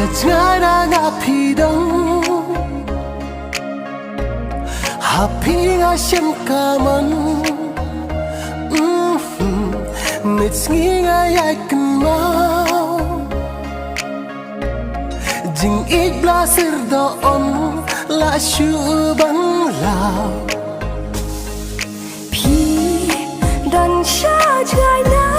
ngara nga phi đông ha phi nga xem ca man nết nghi nga yai kan mau jing ik bla sir do on la shu ban lao phi dan cha chai na